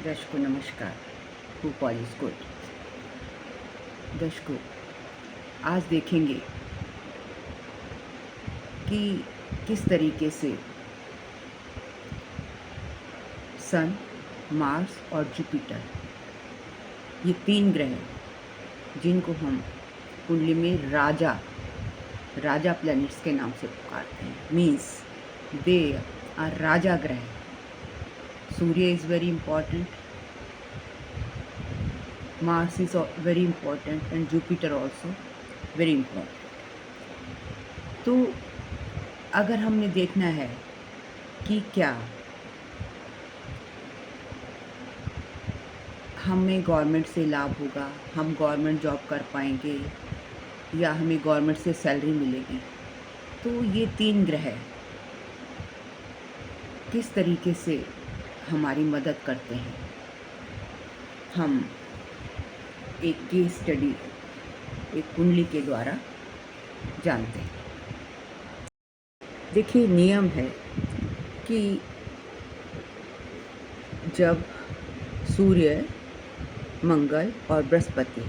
दर्शकों नमस्कार। Hope all is good. दर्शकों, आज देखेंगे कि किस तरीके से सन, मार्स और जुपिटर, ये तीन ग्रह जिनको हम कुंडली में राजा प्लैनेट्स के नाम से पुकारते हैं, means they are raja graha. Surya is very important, Mars is very important and Jupiter also very important. तो अगर हमने देखना है कि क्या हमें गवर्नमेंट से लाभ होगा, हम गवर्नमेंट जॉब कर पाएंगे या हमें गवर्नमेंट से सैलरी मिलेगी, तो ये तीन ग्रह किस तरीके से हमारी मदद करते हैं, हम एक केस स्टडी, एक कुंडली के द्वारा जानते हैं। देखिए, नियम है कि जब सूर्य, मंगल और बृहस्पति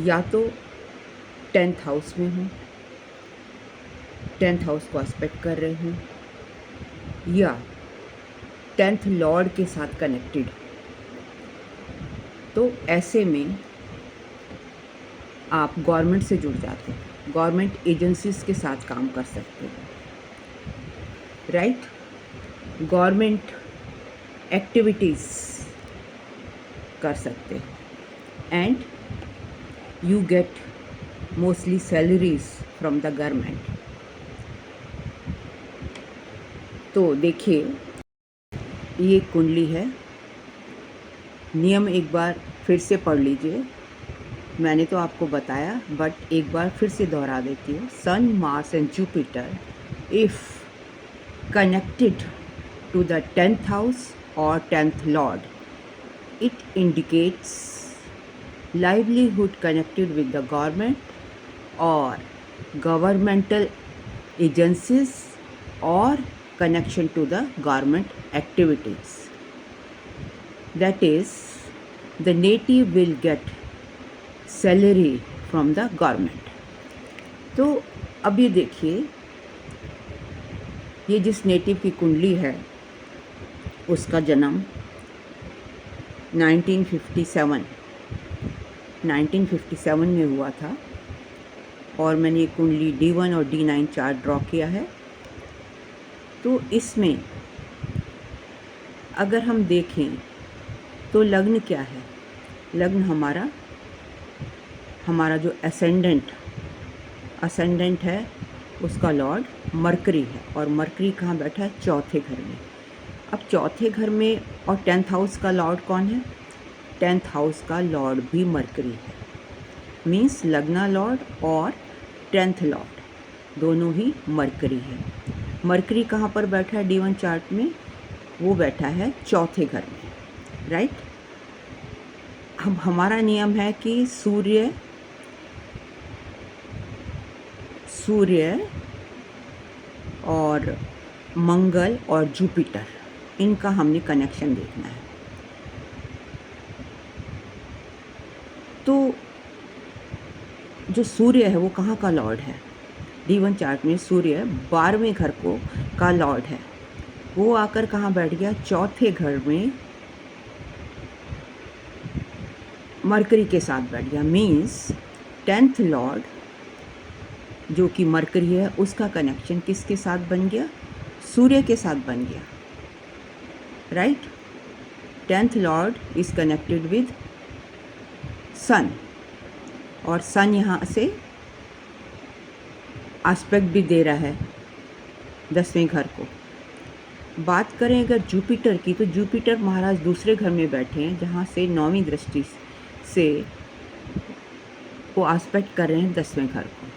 या तो 10th हाउस में हों, 10th हाउस को एस्पेक्ट कर रहे हों, या 10th लॉर्ड के साथ कनेक्टेड, तो ऐसे में आप गवर्नमेंट से जुड़ जाते हैं, गवर्नमेंट एजेंसीज के साथ काम कर सकते हैं, राइट। गवर्नमेंट एक्टिविटीज़ कर सकते हैं and you get mostly salaries from the government. तो देखिए, ये कुंडली है। नियम एक बार फिर से पढ़ लीजिए, मैंने तो आपको बताया बट एक बार फिर से दोहरा देती हूँ। Sun, Mars and Jupiter if connected to the 10th house और 10th lord, it indicates livelihood connected with the government or governmental agencies or connection to the government activities. That is, the native will get salary from the government. तो अब ये देखिए, ये जिस native की कुंडली है उसका जन्म 1957 में हुआ था और मैंने कुंडली D1 और D9 चार्ट ड्रॉ किया है। तो इसमें अगर हम देखें तो लग्न क्या है, लग्न हमारा जो असेंडेंट है उसका लॉर्ड मरकरी है, और मरकरी कहाँ बैठा है, चौथे घर में। अब चौथे घर में और 10th हाउस का लॉर्ड कौन है, 10th हाउस का लॉर्ड भी मरकरी है, मीन्स लग्ना लॉर्ड और 10th लॉर्ड दोनों ही मरकरी है। मरकरी कहाँ पर बैठा है D1 चार्ट में, वो बैठा है चौथे घर में, राइट। अब हमारा नियम है कि सूर्य और मंगल और जुपिटर, इनका हमने कनेक्शन देखना है। तो जो सूर्य है वो कहाँ का लॉर्ड है, D1 चार्ट में सूर्य 12वें घर का लॉर्ड है, वो आकर कहाँ बैठ गया, चौथे घर में मरकरी के साथ बैठ गया, मीन्स 10th लॉर्ड जो कि मरकरी है उसका कनेक्शन किसके साथ बन गया, सूर्य के साथ बन गया, right. 10th lord is connected with Sun, और सन यहाँ से एस्पेक्ट भी दे रहा है 10वें घर को। बात करें अगर जुपिटर की, तो जुपिटर महाराज दूसरे घर में बैठे हैं जहाँ से 9वीं दृष्टि से वो एस्पेक्ट कर रहे हैं 10वें घर को।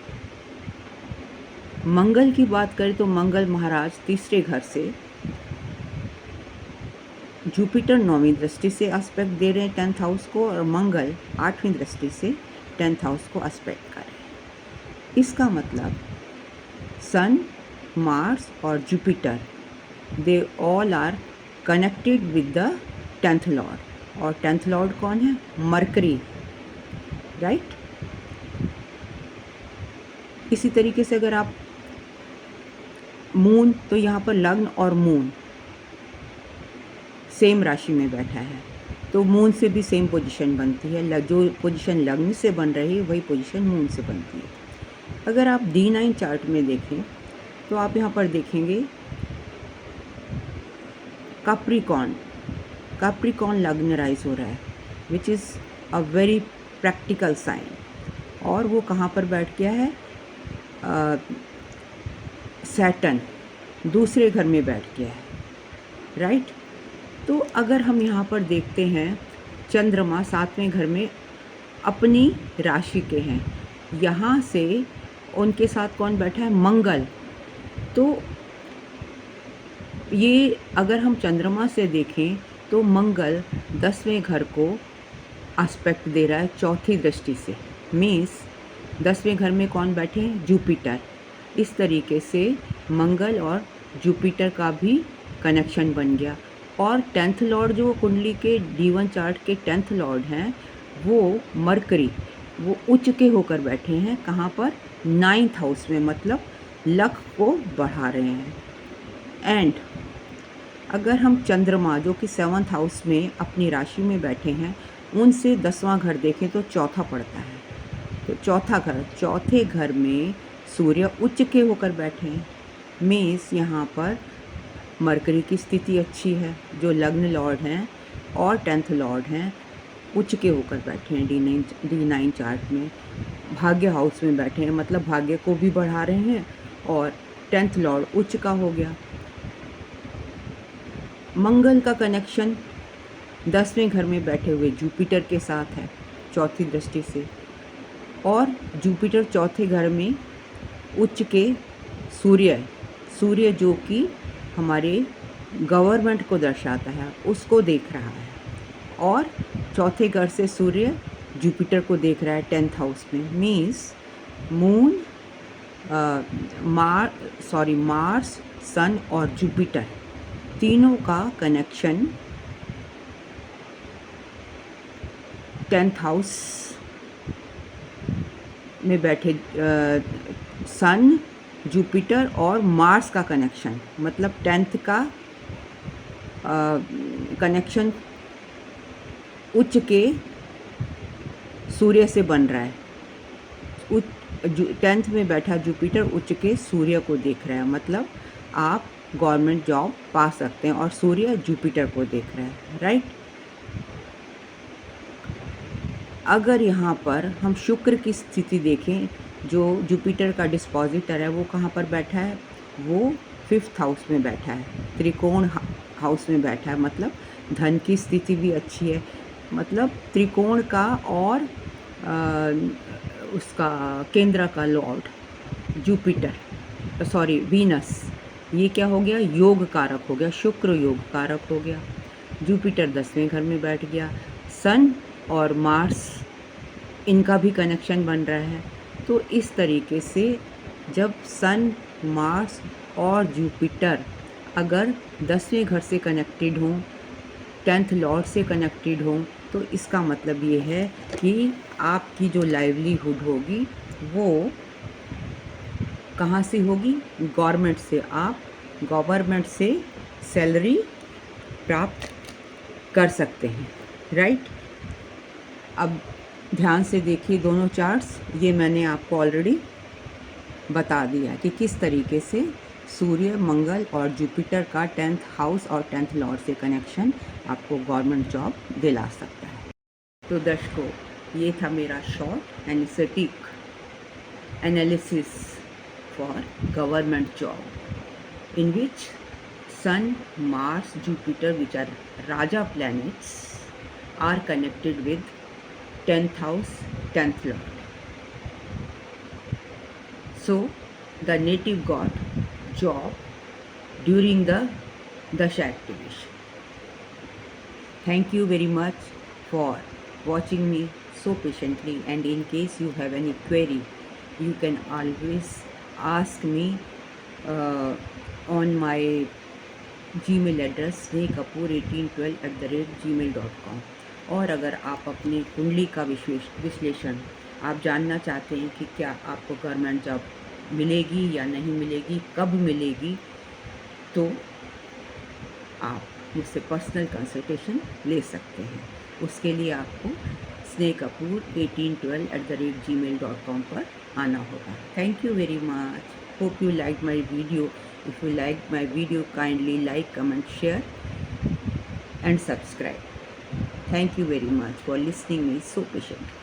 मंगल की बात करें तो मंगल महाराज तीसरे घर से जुपिटर 9वीं दृष्टि से एस्पेक्ट दे रहे हैं 10th हाउस को, और मंगल 8वीं दृष्टि से 10th हाउस को एस्पेक्ट कर रहे हैं। इसका मतलब सन, मार्स और Jupiter, they all are connected with the 10th lord, और 10th लॉर्ड कौन है? Mercury, right. इसी तरीके से अगर आप मून, तो यहाँ पर लग्न और मून सेम राशि में बैठा है, तो मून से भी सेम पोजीशन बनती है। जो पोजीशन लग्न से बन रही है वही पोजीशन मून से बनती है। अगर आप D9 चार्ट में देखें तो आप यहाँ पर देखेंगे कैप्रिकॉर्न, कैप्रिकॉर्न लग्न राइज हो रहा है, which is a very practical sign, और वो कहाँ पर बैठ गया है? सैटर्न दूसरे घर में बैठ गया है, राइट। तो अगर हम यहाँ पर देखते हैं चंद्रमा 7वें घर में अपनी राशि के हैं, यहाँ से उनके साथ कौन बैठा है? मंगल। तो ये अगर हम चंद्रमा से देखें तो मंगल 10वें घर को एस्पेक्ट दे रहा है चौथी दृष्टि से, मीन्स 10वें घर में कौन बैठे हैं? जुपिटर। इस तरीके से मंगल और जुपिटर का भी कनेक्शन बन गया। और 10th लॉर्ड जो कुंडली के D1 चार्ट के 10th लॉर्ड हैं वो मरकरी, वो उच्च के होकर बैठे हैं कहाँ पर? 9th हाउस में, मतलब लक को बढ़ा रहे हैं। एंड अगर हम चंद्रमा जो कि 7th हाउस में अपनी राशि में बैठे हैं उनसे 10वां घर देखें तो चौथा पड़ता है, तो चौथा घर, चौथे घर में सूर्य उच्च के होकर बैठे हैं, मीन्स यहाँ पर मरकरी की स्थिति अच्छी है, जो लग्न लॉर्ड हैं और 10th लॉर्ड हैं उच्च के होकर बैठे हैं। D9 चार्ट में भाग्य हाउस में बैठे हैं, मतलब भाग्य को भी बढ़ा रहे हैं, और 10th लॉर्ड उच्च का हो गया। मंगल का कनेक्शन 10वें घर में बैठे हुए जुपिटर के साथ है चौथी दृष्टि से, और जुपिटर चौथे घर में उच्च के सूर्य, सूर्य जो कि हमारे गवर्नमेंट को दर्शाता है उसको देख रहा है, और चौथे घर से सूर्य जुपिटर को देख रहा है 10th हाउस में, मीन्स मून, मार्स, सन और जुपिटर तीनों का कनेक्शन 10th हाउस में बैठे, सन, जुपिटर और मार्स का कनेक्शन, मतलब 10th का कनेक्शन उच्च के सूर्य से बन रहा है। 10th में बैठा जुपिटर उच्च के सूर्य को देख रहा है, मतलब आप गवर्नमेंट जॉब पा सकते हैं, और सूर्य जुपिटर को देख रहा है, राइट। अगर यहाँ पर हम शुक्र की स्थिति देखें, जो जुपिटर का डिस्पोजिटर है वो कहाँ पर बैठा है? वो 5th हाउस में बैठा है, त्रिकोण हाउस में बैठा है, मतलब धन की स्थिति भी अच्छी है, मतलब त्रिकोण का और उसका केंद्र का लॉर्ड जुपिटर, वीनस, ये क्या हो गया? योग कारक हो गया, शुक्र योग कारक हो गया। जुपिटर 10वें घर में बैठ गया। सन और मार्स, इनका भी कनेक्शन बन रहा है। तो इस तरीके से जब सन, मार्स और जुपिटर अगर 10वें घर से कनेक्टेड हों, 10th लॉर्ड से कनेक्टेड हों, तो इसका मतलब ये है कि आपकी जो लाइवलीहुड होगी वो कहाँ से होगी? गवर्नमेंट से। आप गवर्नमेंट से सैलरी प्राप्त कर सकते हैं, राइट। अब ध्यान से देखिए दोनों चार्ट्स, ये मैंने आपको ऑलरेडी बता दिया कि किस तरीके से सूर्य, मंगल और जुपिटर का 10th हाउस और 10th लॉर्ड से कनेक्शन आपको गवर्नमेंट जॉब दिला सकता है। तो दर्शकों, ये था मेरा शॉर्ट एंड सटीक analysis for government job, in which sun, Mars, Jupiter, which are Raja planets, are connected with 10th house, 10th lord. So the native got job during the Dasha activation. Thank you very much for watching me so patiently, and in case you have any query, you can always ask me on my Gmail address snehkapoor1812@gmail.com। और अगर आप अपनी कुंडली का विश्लेषण आप जानना चाहते हैं कि क्या आपको गवर्नमेंट जॉब मिलेगी या नहीं मिलेगी, कब मिलेगी, तो आप मुझसे पर्सनल कंसल्टेशन ले सकते हैं। उसके लिए आपको snehkapoor1812@gmail.com पर आना होगा। Thank you very much. Hope you liked my video. If you liked my video, kindly like, comment, share and subscribe. Thank you very much for listening me so patiently.